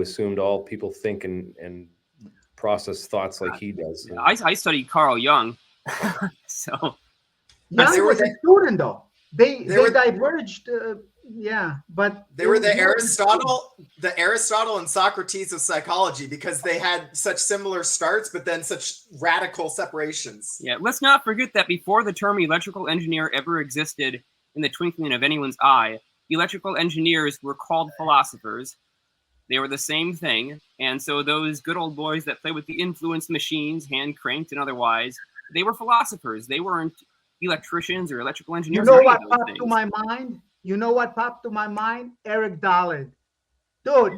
assumed all people think and process thoughts like he does. I studied Carl Jung, so Young was a student though. They diverged. Yeah, but they were the Aristotle and Socrates of psychology, because they had such similar starts, but then such radical separations. Yeah, let's not forget that before the term electrical engineer ever existed in the twinkling of anyone's eye, electrical engineers were called philosophers. They were the same thing, and so those good old boys that play with the influence machines, hand cranked and otherwise, they were philosophers. They weren't electricians or electrical engineers. You know what popped to my mind? You know what popped to my mind? Eric Dollard. Dude,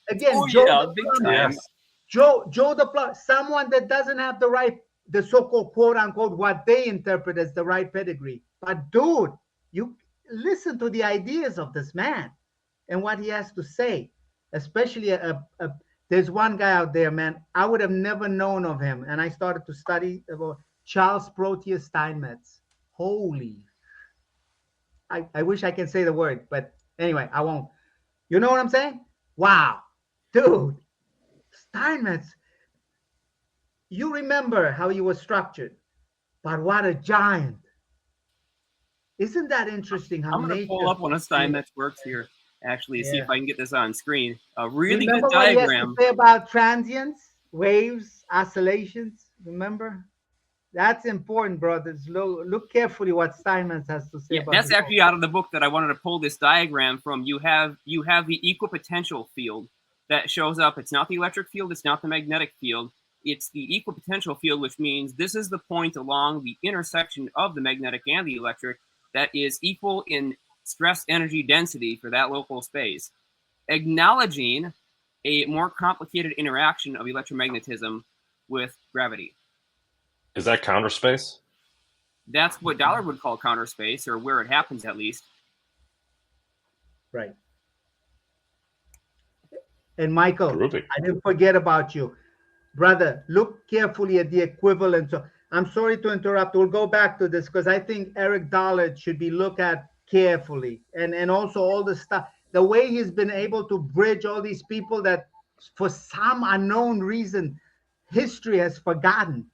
again, Joe the Plumber, someone that doesn't have the so-called quote-unquote what they interpret as the right pedigree. But dude, you listen to the ideas of this man and what he has to say. Especially, there's one guy out there, man, I would have never known of him. And I started to study about Charles Proteus Steinmetz. Holy, I wish I can say the word, but anyway, I won't. You know what I'm saying? Wow, dude, Steinmetz. You remember how he was structured, but what a giant. Isn't that interesting? How I'm going to pull up one of Steinmetz's works here, actually, see if I can get this on screen. A really remember good diagram. What he has to say about transients, waves, oscillations, remember? That's important, brothers. Look carefully what Steinmetz has to say about that's actually out of the book that I wanted to pull this diagram from. You have the equipotential field that shows up. It's not the electric field. It's not the magnetic field. It's the equipotential field, which means this is the point along the intersection of the magnetic and the electric that is equal in stress energy density for that local space, acknowledging a more complicated interaction of electromagnetism with gravity. Is that counter space? That's what Dollard would call counter space, or where it happens at least. Right. And Michael, Terrific. I didn't forget about you. Brother, look carefully at the equivalent. So I'm sorry to interrupt. We'll go back to this because I think Eric Dollard should be looked at carefully. And also all the stuff, the way he's been able to bridge all these people that for some unknown reason, history has forgotten.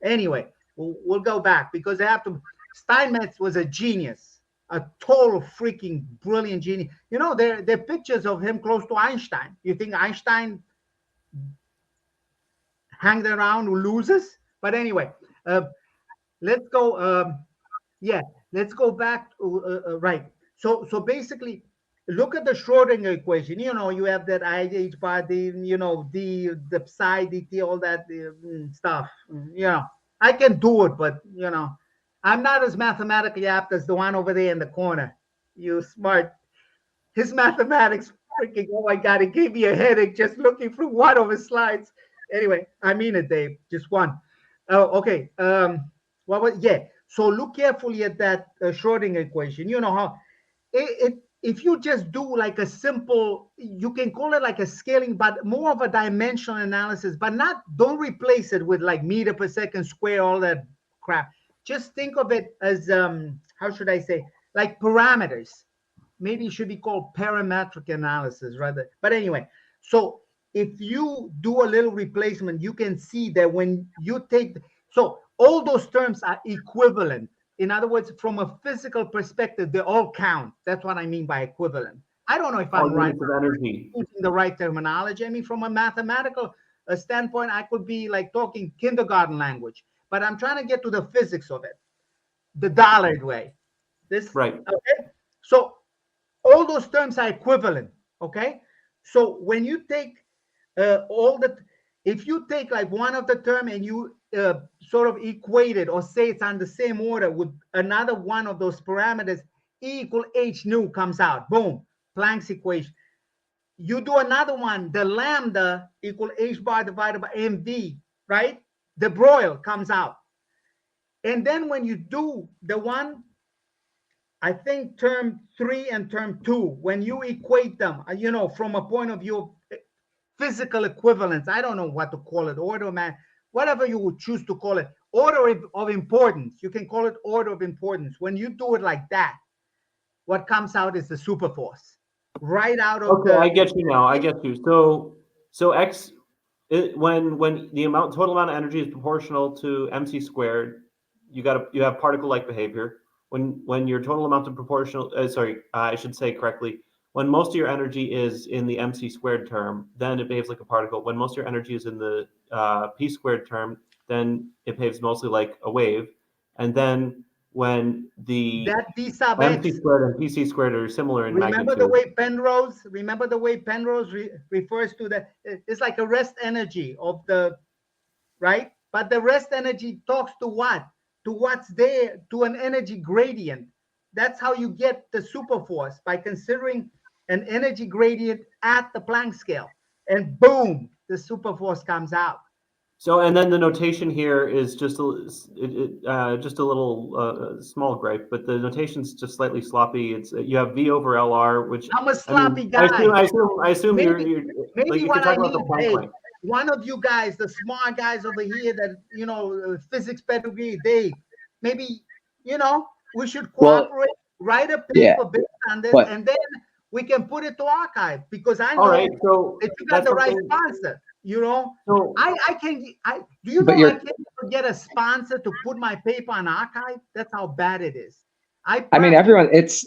Anyway, we'll go back because they have to. Steinmetz was a genius, a total freaking brilliant genius. You know, there are pictures of him close to Einstein. You think Einstein hanged around who loses? But anyway, let's go. Let's go back to right. So basically, look at the Schrodinger equation. You know, you have that IH bar, the psi dt, all that stuff. You know, I can do it, but you know, I'm not as mathematically apt as the one over there in the corner. You smart. His mathematics freaking, oh my God, it gave me a headache just looking through one of his slides. Anyway, I mean it, Dave, just one. Okay. So look carefully at that Schrodinger equation. You know how if you just do like a simple, you can call it like a scaling, but more of a dimensional analysis, but don't replace it with like meter per second square, all that crap. Just think of it as, how should I say, like parameters. Maybe it should be called parametric analysis rather. But anyway, so if you do a little replacement, you can see that when you take, so all those terms are equivalent. In other words, from a physical perspective, they all count. That's what I mean by equivalent. I don't know if I'm right using the right terminology. I mean, from a mathematical standpoint, I could be like talking kindergarten language, but I'm trying to get to the physics of it, the Dollard way. This right? Okay. So all those terms are equivalent. Okay. So when you take if you take like one of the term and you sort of equate it or say it's on the same order with another one of those parameters, E equal h nu comes out. Boom, Planck's equation. You do another one, the lambda equal h bar divided by mv, right? De Broglie comes out. And then when you do the one, I think term 3 and term 2, when you equate them, you know, from a point of view of physical equivalence, I don't know what to call it, order, man, whatever you would choose to call it, order of importance. You can call it order of importance. When you do it like that, what comes out is the superforce right out of I get you now. I get you. So So X, when the total amount of energy is proportional to mc squared, you have particle-like behavior. When your total amount of proportional, I should say correctly. When most of your energy is in the mc squared term, then it behaves like a particle. When most of your energy is in the p squared term, then it behaves mostly like a wave. And then when the That d sub mc x. squared and pc squared are similar in Remember magnitude. the way Penrose refers to that. It's like a rest energy of the, right? But the rest energy talks to what? To what's there, to an energy gradient. That's how you get the superforce, by considering an energy gradient at the Planck scale. And boom, the superforce comes out. So, and then the notation here is just a little small gripe, but the notation's just slightly sloppy. It's you have V over LR, which I'm a sloppy guy. I assume Maybe you're maybe like, you what can I talk about the need, Planck Dave, length. one of you guys, the smart guys over here that, physics pedigree, Dave, maybe, we should cooperate, write a paper based on this, and then we can put it to archive, because I know that you got the right sponsor. So, I can, do you know I can't even get a sponsor to put my paper on archive? That's how bad it is. I mean, everyone, it's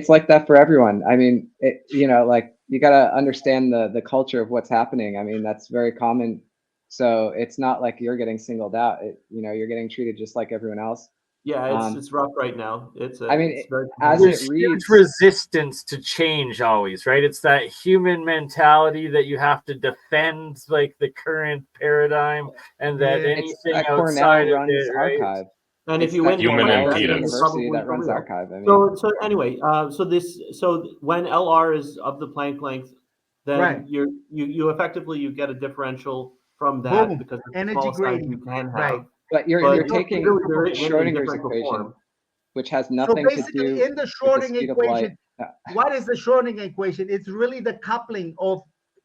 like that for everyone. I mean, like, you got to understand the culture of what's happening. I mean, that's very common. So it's not like you're getting singled out. You're getting treated just like everyone else. Yeah, it's rough right now. There's huge resistance to change always, right? It's that human mentality that you have to defend like the current paradigm, and that anything outside of it, right? Archive. And if you win human impedance university that runs archive. I mean. So anyway, so when LR is of the Planck length, then you effectively you get a differential from that because the energy gradient you can have. Right. But you're taking really Schrodinger's equation, which has nothing so basically, to do in the Schrodinger with the equation, what is the Schrodinger equation? It's really the coupling of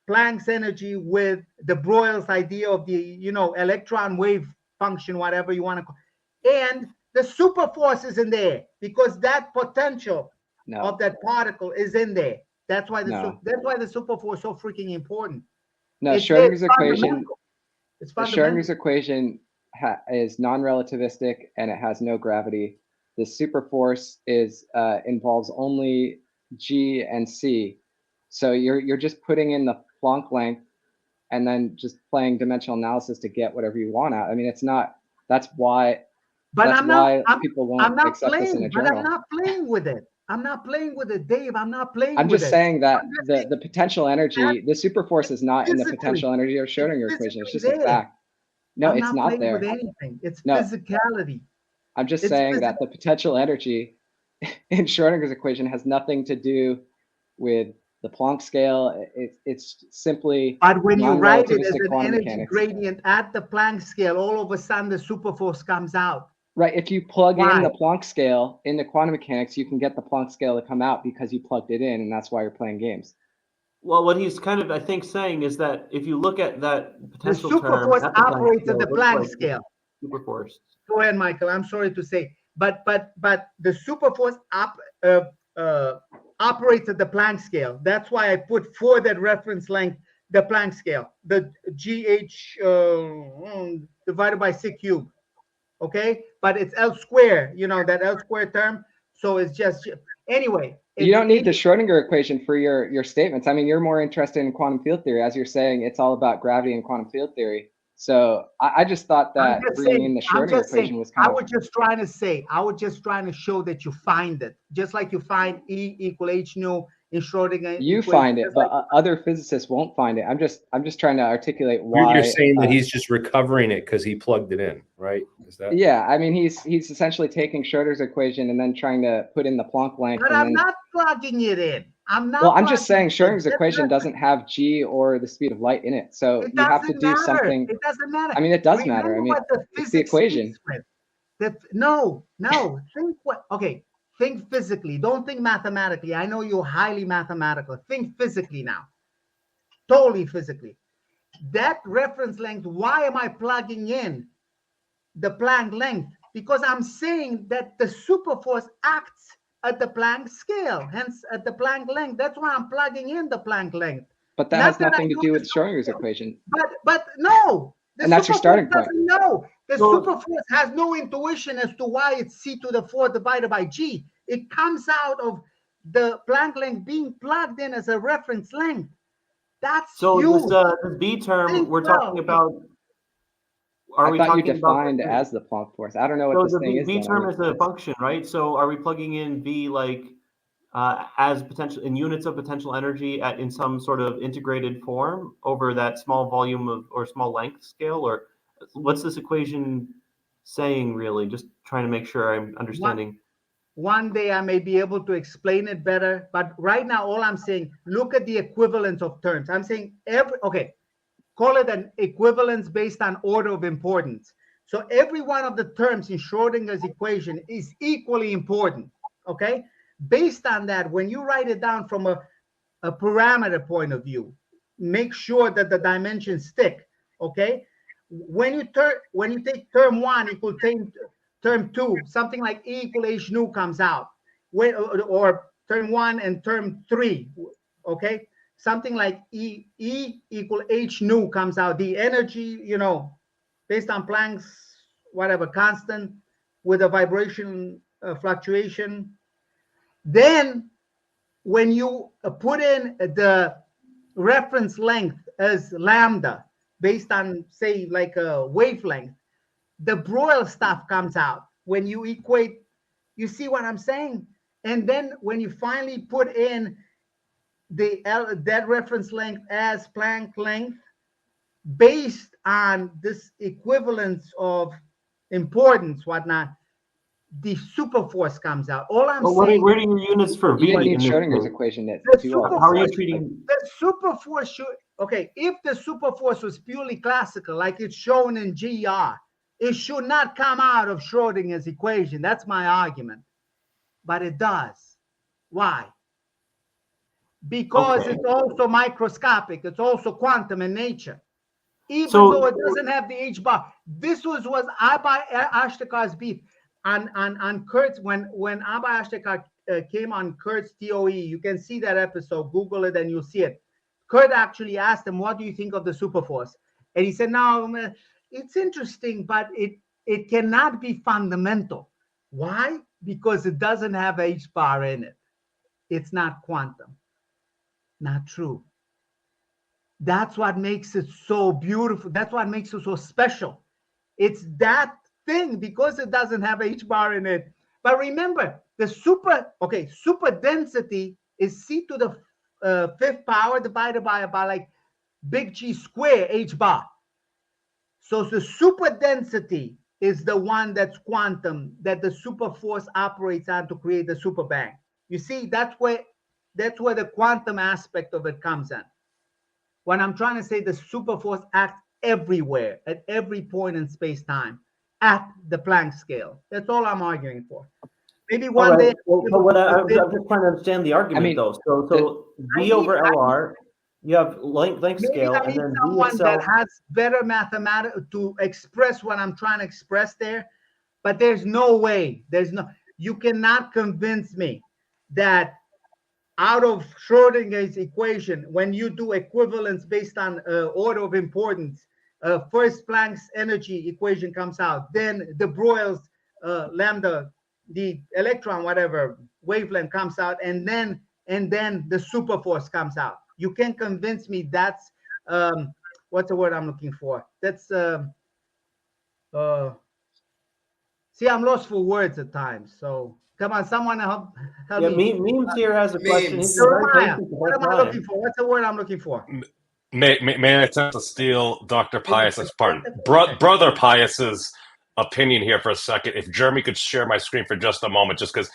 Planck's energy with de Broglie's idea of the electron wave function, whatever you want to call it. And the superforce is in there because that potential of that particle is in there. That's why the superforce is so freaking important. No, Schrodinger's equation. Schrodinger's equation is non-relativistic and it has no gravity. The superforce involves only G and C. So you're just putting in the Planck length and then just playing dimensional analysis to get whatever you want out. I mean, it's not. That's why. But people won't accept this in a journal. But I'm not playing with it. I'm not playing with it, Dave. I'm not playing with it. I'm just saying that the potential energy, the superforce is not in the potential energy of Schrodinger equation. It's just a fact. No, it's not there. With anything. It's physicality. I'm just saying that the potential energy in Schrodinger's equation has nothing to do with the Planck scale. It's simply. But when you write it as an energy mechanics. gradient at the Planck scale, all of a sudden the superforce comes out. Right. If you plug in the Planck scale in the quantum mechanics, you can get the Planck scale to come out because you plugged it in, and that's why you're playing games. Well, what he's kind of, I think, saying is that if you look at that potential the superforce operates at the Planck scale. Superforce. Go ahead, Michael. I'm sorry to say, but the superforce operates at the Planck scale. That's why I put for that reference length the Planck scale, the GH divided by C cubed. Okay, but it's L square, that L square term. So it's just anyway. You don't need the Schrodinger equation for your statements. I mean, you're more interested in quantum field theory, as you're saying. It's all about gravity and quantum field theory. So I just thought that bringing in the Schrodinger equation was kind of. I was just trying to show that you find it, just like you find E equal H nu in Schrodinger. You find it, but other physicists won't find it. I'm just trying to articulate why. You're saying that he's just recovering it because he plugged it in, right? Is that? Yeah, I mean, he's essentially taking Schrodinger's equation and then trying to put in the Planck length. But I'm not plugging it in. I'm just saying Schrodinger's equation doesn't have G or the speed of light in it, so you have to do something. It doesn't matter. I mean, it does matter. I mean, it's the equation. No. Think physically. Don't think mathematically. I know you're highly mathematical. Think physically now. Totally physically. That reference length, why am I plugging in the Planck length? Because I'm saying that the superforce acts at the Planck scale, hence at the Planck length. That's why I'm plugging in the Planck length. But that has nothing to do with Schrodinger's equation. But no. And that's your starting point. No, the superforce has no intuition as to why it's c to the 4 divided by g. It comes out of the Planck length being plugged in as a reference length. That's huge. This B term we're talking about. I thought you defined as the Planck force. I don't know what this thing is. So the B term is a function, right? So are we plugging in V like as potential in units of potential energy in some sort of integrated form over that small volume or small length scale, or what's this equation saying really? Just trying to make sure I'm understanding. One day I may be able to explain it better, but right now all I'm saying, look at the equivalence of terms. I'm saying call it an equivalence based on order of importance. So every one of the terms in Schrodinger's equation is equally important, okay? Based on that, when you write it down from a parameter point of view, make sure that the dimensions stick, okay? When you take term 1 equal term 2, something like E equal H nu comes out, or term 1 and term 3, okay? Something like E equal H nu comes out. The energy, based on Planck's whatever constant with a vibration fluctuation. Then when you put in the reference length as lambda based on, say, like a wavelength, the Breuil stuff comes out. When you equate, you see what I'm saying? And then when you finally put in that reference length as Planck length, based on this equivalence of importance, whatnot, the superforce comes out. All I'm saying. Where are your units for V? You need Schrodinger's equation. How are you treating the superforce? If the superforce was purely classical, like it's shown in GR, it should not come out of Schrodinger's equation. That's my argument. But it does. Why? Because it's also microscopic. It's also quantum in nature. Even though it doesn't have the H bar. This was Abba Ashtakar's beef on Kurtz when Abba Ashtakar came on Kurt's TOE. You can see that episode. Google it and you'll see it. Kurt actually asked him, "What do you think of the superforce?" And he said, "No, it's interesting, but it cannot be fundamental. Why? Because it doesn't have H bar in it. It's not quantum." Not true. That's what makes it so beautiful. That's what makes it so special. It's that thing because it doesn't have H bar in it. But remember, the super density is C to the 5th power divided by about like big G square H bar. So the super density is the one that's quantum, that the super force operates on to create the super bang. You see, that's where the quantum aspect of it comes in. When I'm trying to say the super force acts everywhere, at every point in space-time, at the Planck scale. That's all I'm arguing for. Maybe one day. I'm just trying to understand the argument, though. So V over LR, you have length scale, and then someone that has better mathematics to express what I'm trying to express there. But there's no way. You cannot convince me that out of Schrodinger's equation, when you do equivalence based on order of importance, first Planck's energy equation comes out, then de Broglie's lambda, the electron, whatever wavelength comes out, and then the superforce comes out. You can convince me that's what's the word I'm looking for? That's see, I'm lost for words at times. So come on, someone help me. Memes here has a question. What am I looking for? What's the word I'm looking for? May I attempt to steal Dr. Pius's, Brother Pius's opinion here for a second? If Jeremy could share my screen for just a moment, just because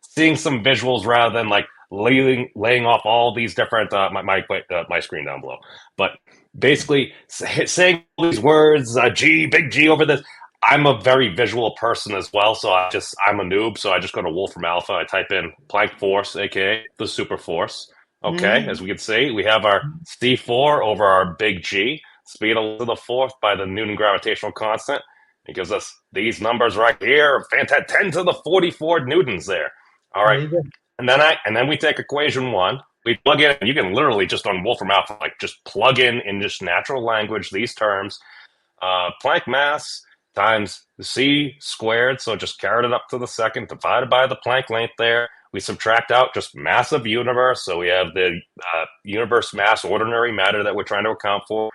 seeing some visuals rather than like laying off all these different my screen down below. But basically saying all these words, big G over this. I'm a very visual person as well, so I'm a noob. So I just go to Wolfram Alpha. I type in Planck force, aka the super force. Okay, as we can see, we have our C4 over our big G, speed to the 4th by the Newton gravitational constant. It gives us these numbers right here, 10 to the 44 newtons there. All right, and then we take equation 1, We plug in, and you can literally just on Wolfram Alpha, like just plug in just natural language these terms. Planck mass times c squared, so just carry it up to the second, divided by the Planck length there. We subtract out just mass of universe, so we have the universe mass, ordinary matter that we're trying to account for,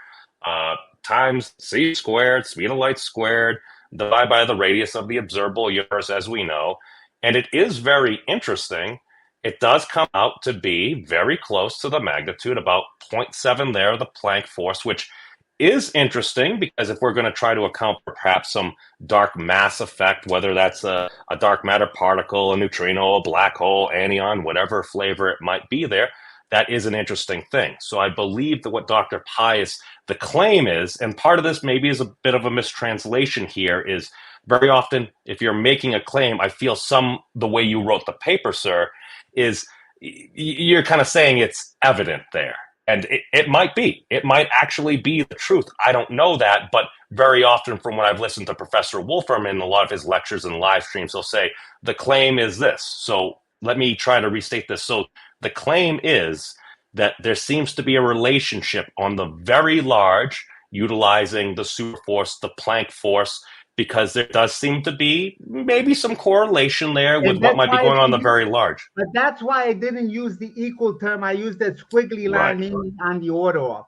times c squared, speed of light squared, divided by the radius of the observable universe as we know. And it is very interesting. It does come out to be very close to the magnitude, about 0.7 there, the Planck force, which is interesting because if we're going to try to account for perhaps some dark mass effect, whether that's a dark matter particle, a neutrino, a black hole, anion, whatever flavor it might be there, that is an interesting thing. So I believe that what Dr. Pais, the claim is, and part of this maybe is a bit of a mistranslation here, is very often if you're making a claim, I feel the way you wrote the paper, sir, is you're kind of saying it's evident there. And it might be. It might actually be the truth. I don't know that, but very often from what I've listened to Professor Wolfram in a lot of his lectures and live streams, he'll say, the claim is this. So let me try to restate this. So the claim is that there seems to be a relationship on the very large, utilizing the superforce, the Planck force, because there does seem to be maybe some correlation there with what might be going on the very large. But that's why I didn't use the equal term. I used that squiggly line meaning on the order of.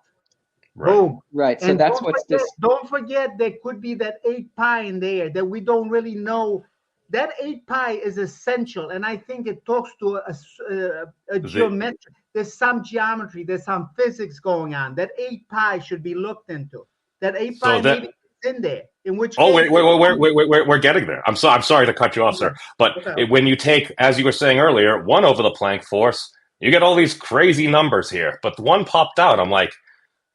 Boom. Right. So and that's what's this. Don't forget there could be that 8 pi in there that we don't really know. That 8 pi is essential, and I think it talks to a geometry. There's some geometry, there's some physics going on. That 8 pi should be looked into. That 8 pi maybe in there. In which wait, we're getting there. I'm sorry to cut you off, sir. But when you take, as you were saying earlier, 1 over the Planck force, you get all these crazy numbers here. But the one popped out. I'm like,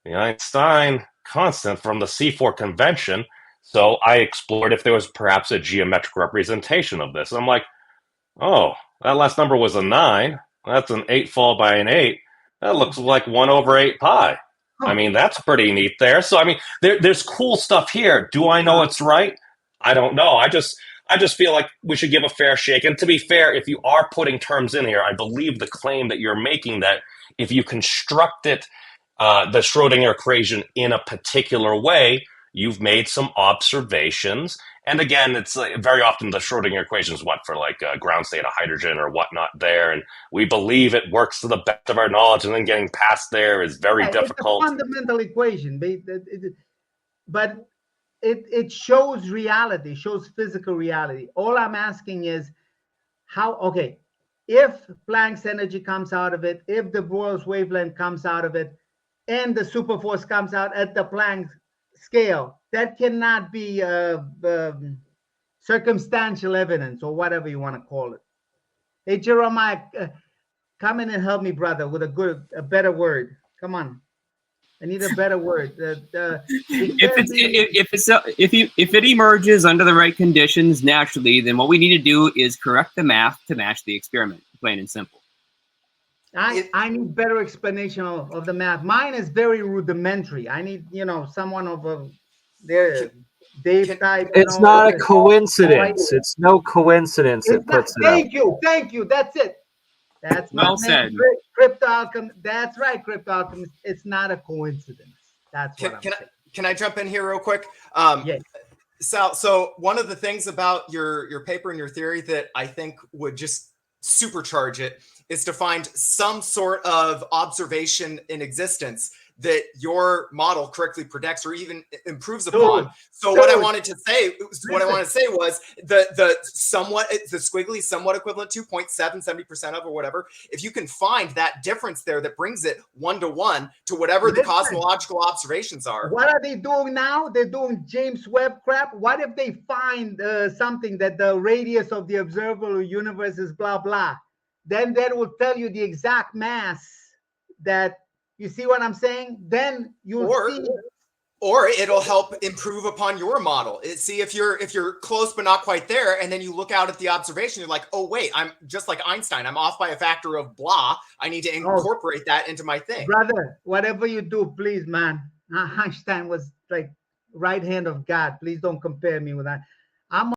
the Einstein constant from the C4 convention. So I explored if there was perhaps a geometric representation of this. I'm like, oh, that last number was a 9. That's an 8 followed by an 8. That looks like 1 over 8 pi. I mean, that's pretty neat there. So, I mean, there's cool stuff here. Do I know it's right? I don't know. I just feel like we should give a fair shake. And to be fair, if you are putting terms in here, I believe the claim that you're making that if you construct it, the Schrodinger equation in a particular way, you've made some observations. And again, it's very often the Schrodinger equation is what for like ground state of hydrogen or whatnot there. And we believe it works to the best of our knowledge. And then getting past there is very difficult. It's a fundamental equation, but it shows reality, shows physical reality. All I'm asking is if Planck's energy comes out of it, if the Boyle's wavelength comes out of it, and the superforce comes out at the Planck scale, that cannot be circumstantial evidence or whatever you want to call it. Hey, Jeremiah, come in and help me, brother, with a better word. Come on. I need a better word. If it emerges under the right conditions naturally, then what we need to do is correct the math to match the experiment, plain and simple. I need better explanation of the math. Mine is very rudimentary. I need, someone of Dave type. It's not a coincidence. It's no coincidence. Thank you. That's it. That's well said. Crypto Alchemist. That's right, Crypto Alchemist. It's not a coincidence. That's what I'm saying. Can I jump in here real quick? Yes. Sal, so one of the things about your paper and your theory that I think would just supercharge it is to find some sort of observation in existence that your model correctly predicts or even improves upon. So what I wanted to say was the squiggly somewhat equivalent to 0.770% of or whatever. If you can find that difference there that brings it 1-to-1 to whatever the cosmological observations are. What are they doing now? They're doing James Webb crap. What if they find something that the radius of the observable universe is blah blah? Then that will tell you the exact mass that. You see what I'm saying? Then you'll see. Or it'll help improve upon your model. See if you're close but not quite there, and then you look out at the observation, you're like, oh wait, I'm just like Einstein. I'm off by a factor of blah. I need to incorporate that into my thing. Brother, whatever you do, please, man. Einstein was like right hand of God. Please don't compare me with that.